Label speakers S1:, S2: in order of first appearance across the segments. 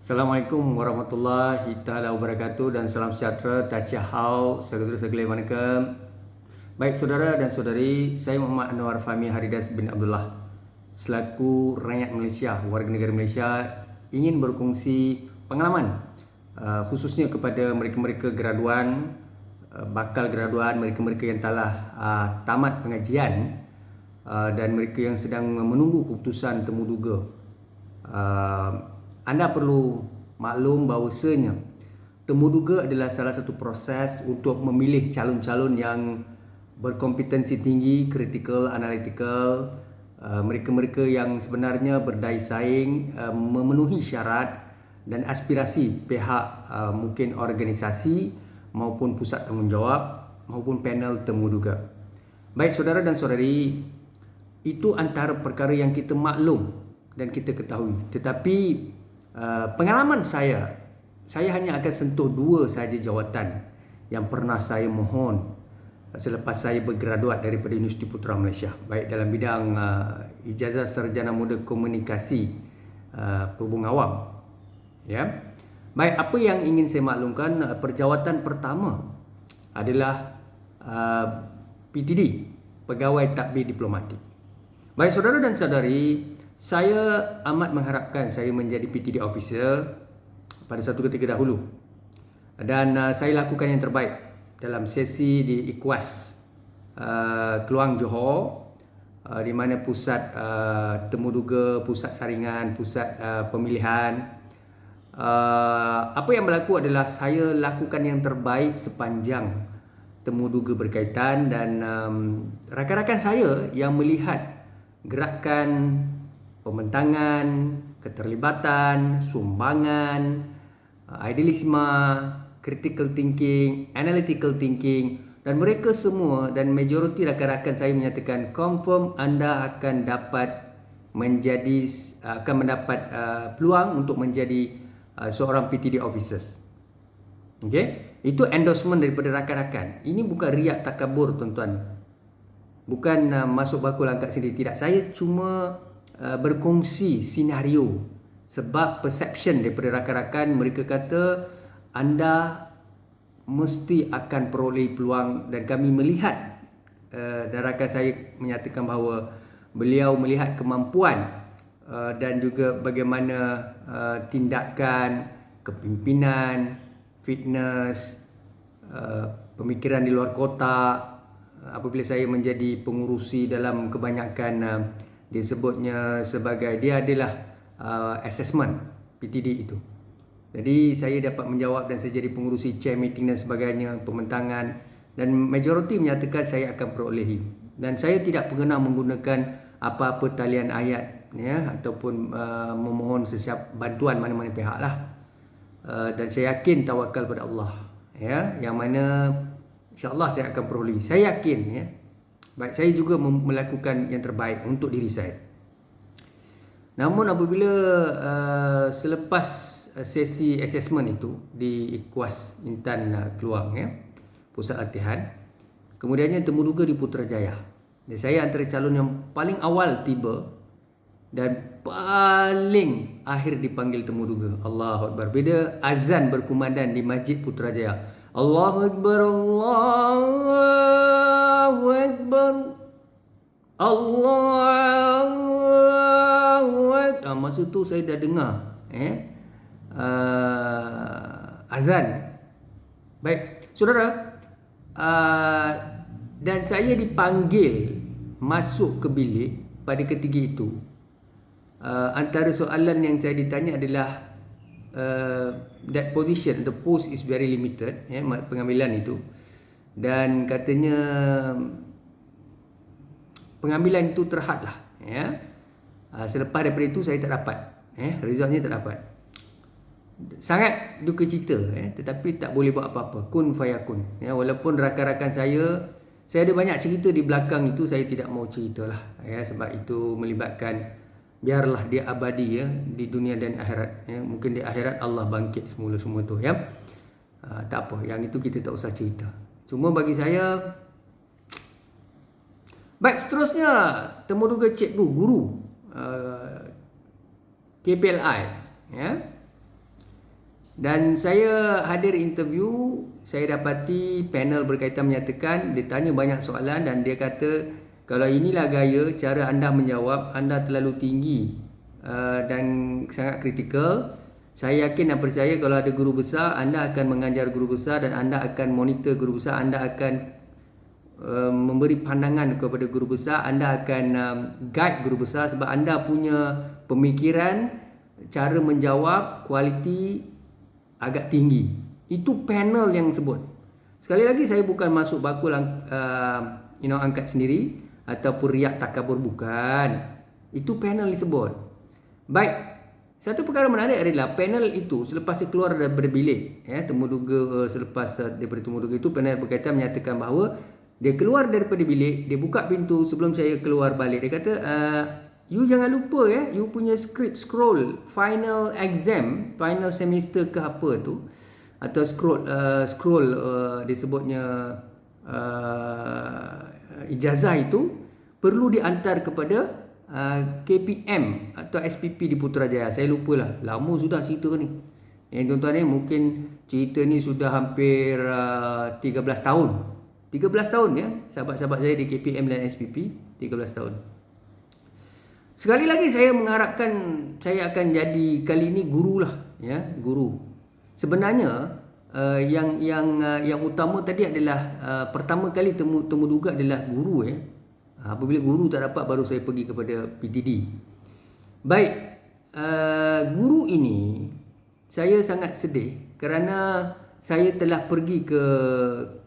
S1: Assalamualaikum warahmatullahi taala wabarakatuh dan salam sejahtera tachiahau segala manakam. Baik saudara dan saudari, saya Muhammad Anwar Fahmi Haridas bin Abdullah selaku rakyat Malaysia, warga negara Malaysia ingin berkongsi pengalaman khususnya kepada mereka-mereka graduan, bakal graduan, mereka-mereka yang telah tamat pengajian dan mereka yang sedang menunggu keputusan temuduga. Anda perlu maklum bahawasanya temuduga adalah salah satu proses untuk memilih calon-calon yang berkompetensi tinggi, critical, analytical, mereka-mereka yang sebenarnya berdaya saing, memenuhi syarat dan aspirasi pihak mungkin organisasi maupun pusat tanggungjawab maupun panel temuduga. Baik saudara dan saudari, itu antara perkara yang kita maklum dan kita ketahui. Tetapi pengalaman saya hanya akan sentuh dua sahaja jawatan yang pernah saya mohon selepas saya bergraduat daripada Universiti Putra Malaysia, baik dalam bidang ijazah sarjana muda komunikasi perhubungan awam. Ya. Baik, apa yang ingin saya maklumkan, perjawatan pertama adalah PTD, Pegawai Tadbir Diplomatik. Baik saudara dan saudari, saya amat mengharapkan saya menjadi PTD officer pada satu ketika dahulu, dan saya lakukan yang terbaik dalam sesi di IKWAS Keluang Johor, di mana pusat temuduga, pusat saringan, pusat pemilihan. Apa yang berlaku adalah saya lakukan yang terbaik sepanjang temuduga berkaitan, dan rakan-rakan saya yang melihat gerakan pembentangan, keterlibatan, sumbangan, idealisme, critical thinking, analytical thinking, dan mereka semua dan majoriti rakan-rakan saya menyatakan confirm anda akan mendapat peluang untuk menjadi seorang PTD officers. Okey, itu endorsement daripada rakan-rakan. Ini bukan riak takabur tuan-tuan. Bukan masuk bakul angkat sendiri, tidak. Saya cuma berkongsi senario sebab perception daripada rakan-rakan, mereka kata anda mesti akan peroleh peluang, dan kami melihat dan rakan saya menyatakan bahawa beliau melihat kemampuan dan juga bagaimana tindakan, kepimpinan, fitness, pemikiran di luar kotak apabila saya menjadi pengurusi dalam kebanyakan disebutnya sebagai, dia adalah assessment PTD itu. Jadi saya dapat menjawab dan saya jadi pengurusi chair meeting dan sebagainya, pembentangan, dan majoriti menyatakan saya akan perolehi. Dan saya tidak pernah menggunakan apa-apa talian ayat ya, ataupun memohon sesiap bantuan mana-mana pihak lah. Dan saya yakin tawakal pada Allah ya, yang mana insya-Allah saya akan perolehi. Saya yakin ya. Baik, saya juga melakukan yang terbaik untuk diri saya. Namun apabila selepas sesi assessment itu di IKWAS Intan Keluang ya, pusat latihan, kemudiannya temuduga di Putrajaya. Dan saya antara calon yang paling awal tiba dan paling akhir dipanggil temuduga. Allahu Akbar. Bila azan berkumandang di Masjid Putrajaya, Allahu Akbar, Allahu Akbar, Allahu Akbar. Masa tu saya dah dengar azan. Baik saudara, dan saya dipanggil masuk ke bilik pada ketika itu. Antara soalan yang saya ditanya adalah that position, the post is very limited ya, pengambilan itu, dan katanya pengambilan itu terhad lah ya. Selepas daripada itu saya tak dapat resultnya tak dapat. Sangat duka cita tetapi tak boleh buat apa-apa, kun fayakun ya. Walaupun rakan-rakan saya ada banyak cerita di belakang itu, saya tidak mau ceritalah ya, sebab itu melibatkan, biarlah dia abadi ya di dunia dan akhirat ya. Mungkin di akhirat Allah bangkit semula tu ya. Tak apa, yang itu kita tak usah cerita. Cuma bagi saya, baik, seterusnya temuduga cikgu, guru KPLI ya. Dan saya hadir interview, saya dapati panel berkaitan menyatakan, dia tanya banyak soalan dan dia kata kalau inilah gaya cara anda menjawab, anda terlalu tinggi dan sangat kritikal. Saya yakin dan percaya kalau ada guru besar, anda akan mengajar guru besar dan anda akan monitor guru besar, anda akan memberi pandangan kepada guru besar, anda akan guide guru besar sebab anda punya pemikiran, cara menjawab, kualiti agak tinggi. Itu panel yang sebut. Sekali lagi saya bukan masuk bakul angkat sendiri ataupun riak takabur, bukan. Itu panel disebut. Baik. Satu perkara menarik adalah panel itu selepas dia keluar daripada bilik, temuduga, selepas daripada temuduga itu panel berkaitan menyatakan bahawa dia keluar daripada bilik, dia buka pintu sebelum saya keluar balik. Dia kata, you jangan lupa you punya script scroll final exam, final semester ke apa tu, atau scroll dia sebutnya ijazah itu perlu diantar kepada KPM atau SPP di Putrajaya. Saya lupalah, lama sudah cerita ni. Tuan-tuan ni mungkin cerita ni sudah hampir 13 tahun. 13 tahun sahabat-sahabat saya di KPM dan SPP, 13 tahun. Sekali lagi saya mengharapkan saya akan jadi kali ini gurulah, guru. Sebenarnya yang utama tadi adalah pertama kali temuduga adalah guru. Apabila guru tak dapat, baru saya pergi kepada PTD. Baik, guru ini saya sangat sedih kerana saya telah pergi ke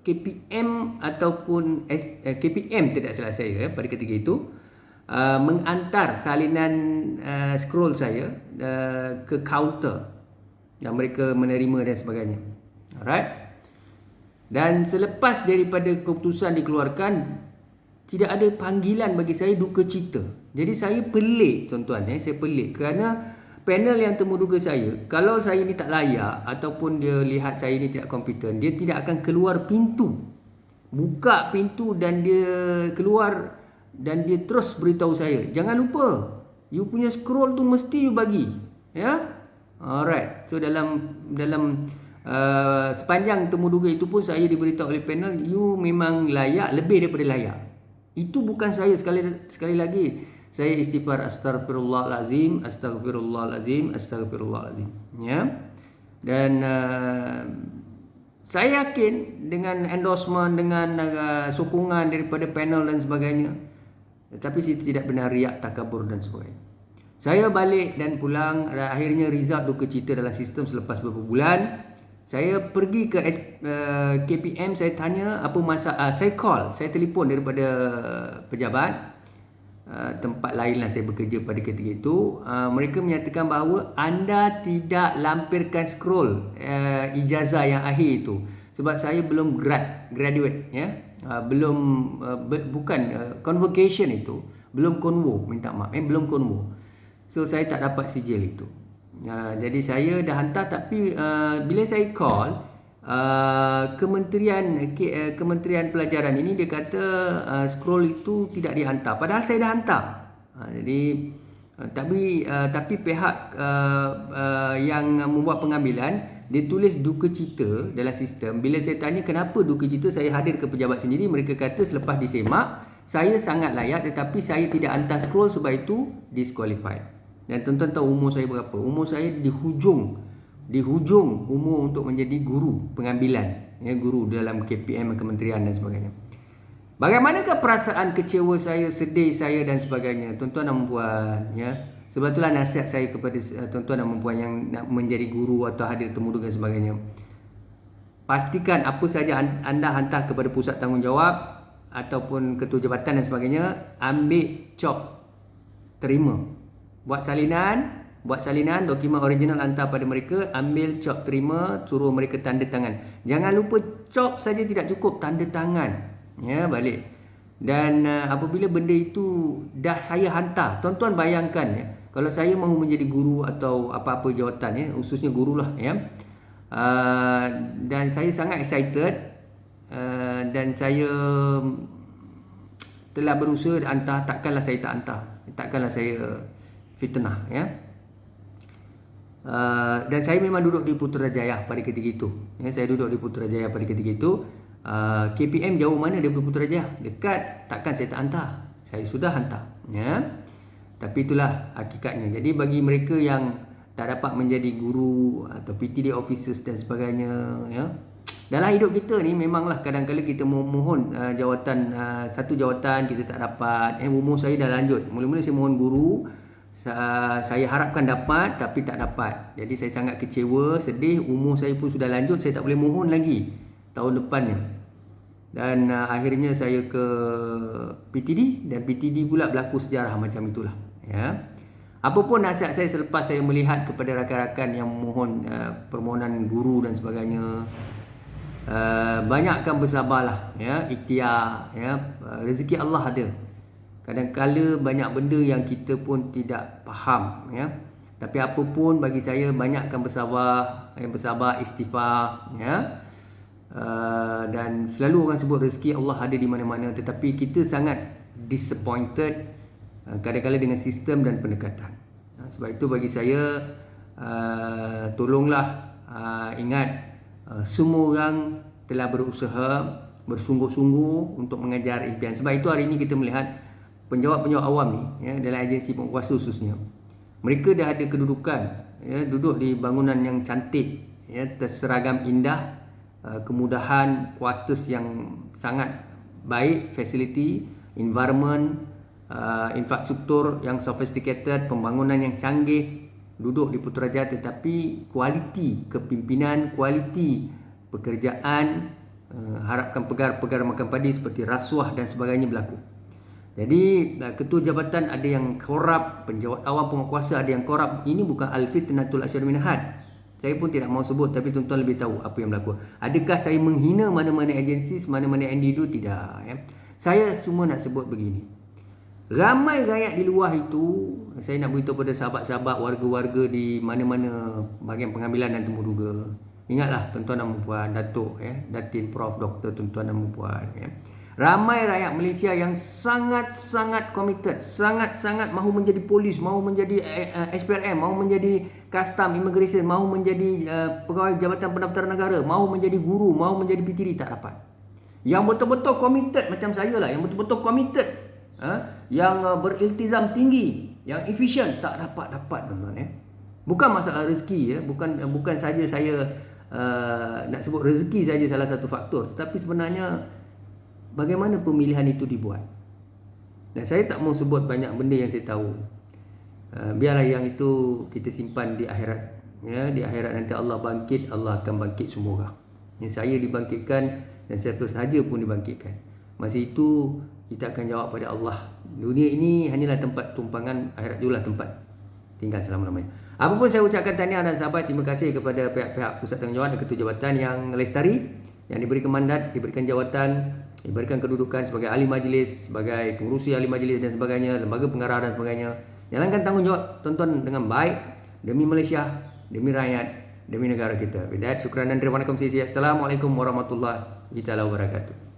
S1: KPM ataupun KPM tidak salah saya pada ketika itu, mengantar salinan scroll saya ke kaunter dan mereka menerima dan sebagainya. Alright. Dan selepas daripada keputusan dikeluarkan, tidak ada panggilan bagi saya duka cita. Jadi saya pelik tuan-tuan, saya pelik kerana panel yang temuduga saya, kalau saya ni tak layak ataupun dia lihat saya ni tidak kompeten, dia tidak akan keluar pintu, buka pintu dan dia keluar dan dia terus beritahu saya, jangan lupa you punya scroll tu mesti you bagi, alright. So dalam sepanjang temuduga itu pun saya diberitahu oleh panel, you memang layak, lebih daripada layak. Itu bukan saya. Sekali lagi saya istighfar, astagfirullahalazim, astagfirullahalazim, astagfirullahalazim, dan saya yakin dengan endorsement, dengan sokongan daripada panel dan sebagainya, tetapi saya tidak benar riak, takabur dan sebagainya. Saya balik dan pulang, akhirnya result duka cita dalam sistem selepas beberapa bulan. Saya pergi ke KPM, saya tanya apa masalah, saya telefon daripada pejabat tempat lain lah saya bekerja pada ketika itu. Mereka menyatakan bahawa anda tidak lampirkan scroll ijazah yang akhir itu sebab saya belum graduate, belum bukan convocation itu, belum convo, minta maaf, belum convo. So saya tak dapat sijil itu. Jadi saya dah hantar, tapi bila saya call Kementerian Pelajaran ini, dia kata scroll itu tidak dihantar, padahal saya dah hantar. Tapi pihak yang membuat pengambilan, dia tulis duka cita dalam sistem. Bila saya tanya kenapa duka cita, saya hadir ke pejabat sendiri, mereka kata selepas disemak saya sangat layak tetapi saya tidak hantar scroll, sebab itu disqualified. Dan tuan-tuan tahu umur saya berapa? Umur saya di hujung umur untuk menjadi guru pengambilan, guru dalam KPM kementerian dan sebagainya. Bagaimanakah perasaan kecewa saya, sedih saya dan sebagainya, tuan-tuan dan puan, Sebab itulah nasihat saya kepada tuan-tuan dan puan yang nak menjadi guru atau hadir temuduga dan sebagainya. Pastikan apa saja anda hantar kepada pusat tanggungjawab ataupun ketua jabatan dan sebagainya, ambil job, terima. Buat salinan, dokumen original hantar pada mereka, ambil cop terima, suruh mereka tanda tangan. Jangan lupa cop saja tidak cukup, tanda tangan. Balik. Dan apabila benda itu dah saya hantar, tuan-tuan bayangkan kalau saya mahu menjadi guru atau apa-apa jawatan, khususnya gurulah, dan saya sangat excited, dan saya telah berusaha hantar, takkanlah saya tak hantar, takkanlah saya fitnah, Dan saya memang duduk di Putrajaya pada ketika itu. Ya, saya duduk di Putrajaya pada ketika itu. KPM jauh mana daripada Putrajaya? Dekat, takkan saya tak hantar. Saya sudah hantar. Ya. Tapi itulah hakikatnya. Jadi bagi mereka yang tak dapat menjadi guru atau PTD officers dan sebagainya, ya. Dalam hidup kita ni memanglah kadang-kadang kita mohon jawatan, satu jawatan kita tak dapat. Umur saya dah lanjut. Mula-mula saya mohon guru, saya harapkan dapat tapi tak dapat. Jadi saya sangat kecewa, sedih. Umur saya pun sudah lanjut, saya tak boleh mohon lagi tahun depannya. Dan akhirnya saya ke PTD, dan PTD pula berlaku sejarah macam itulah, ya. Apapun nasihat saya selepas saya melihat kepada rakan-rakan yang mohon permohonan guru dan sebagainya, banyakkan bersabarlah, ya, ikhtiar, ya. Rezeki Allah ada. Kadang-kala banyak benda yang kita pun tidak faham, ya. Tapi apapun bagi saya, banyakkan bersabar, istighfar, ya. Dan selalu orang sebut rezeki Allah ada di mana-mana, tetapi kita sangat disappointed kadang-kala dengan sistem dan pendekatan. Sebab itu bagi saya, tolonglah ingat, semua orang telah berusaha bersungguh-sungguh untuk mengejar impian. Sebab itu hari ini kita melihat penjawat-penjawat awam ni, ya, dalam agensi penguasa khususnya, mereka dah ada kedudukan, ya, duduk di bangunan yang cantik, ya, terseragam indah, kemudahan, quarters yang sangat baik, facility, environment, infrastruktur yang sophisticated, pembangunan yang canggih, duduk di Putrajaya, tetapi kualiti kepimpinan, kualiti pekerjaan, harapkan pegar makan padi seperti rasuah dan sebagainya berlaku. Jadi ketua jabatan ada yang korup, penjawat awam penguasa ada yang korup. Ini bukan al-fitnatul asyad min had. Saya pun tidak mau sebut, tapi tuan-tuan lebih tahu apa yang berlaku. Adakah saya menghina mana-mana agensi, mana-mana individu? Tidak, ya. Saya semua nak sebut begini. Ramai rakyat di luar itu, saya nak beritahu pada sahabat-sahabat, warga-warga di mana-mana bahagian pengambilan dan temuduga. Ingatlah tuan-tuan dan puan, Datuk, ya, Datin, Prof, Doktor, tuan-tuan dan puan, ya. Ramai rakyat Malaysia yang sangat-sangat committed, sangat-sangat mahu menjadi polis, mahu menjadi SPRM, mahu menjadi custom, immigration, mahu menjadi pegawai Jabatan Pendaftaran Negara, mahu menjadi guru, mahu menjadi PTD, tak dapat. Yang betul-betul committed macam saya lah, yang betul-betul committed, yang beriltizam tinggi, yang efisien, tak dapat tuan-tuan, ya. Bukan masalah rezeki, ya, bukan saja saya nak sebut rezeki saja salah satu faktor, tetapi sebenarnya bagaimana pemilihan itu dibuat. Dan saya tak mau sebut banyak benda yang saya tahu. Biarlah yang itu kita simpan di akhirat, ya. Di akhirat nanti Allah bangkit, Allah akan bangkit semua orang. Yang saya dibangkitkan dan siapa sahaja pun dibangkitkan. Masa itu kita akan jawab pada Allah. Dunia ini hanyalah tempat tumpangan, akhirat jugalah tempat tinggal selama-lamanya. Apapun saya ucapkan tahniah dan sahabat, terima kasih kepada pihak-pihak pusat tanggungjawab dan ketua jabatan yang lestari, yang diberikan mandat, diberikan jawatan, diberikan kedudukan sebagai ahli majlis, sebagai pengurusi ahli majlis dan sebagainya, lembaga pengarah dan sebagainya. Jalankan tanggungjawab tuan-tuan dengan baik demi Malaysia, demi rakyat, demi negara kita. With that, syukran dan terima kasih. Assalamualaikum warahmatullahi wabarakatuh.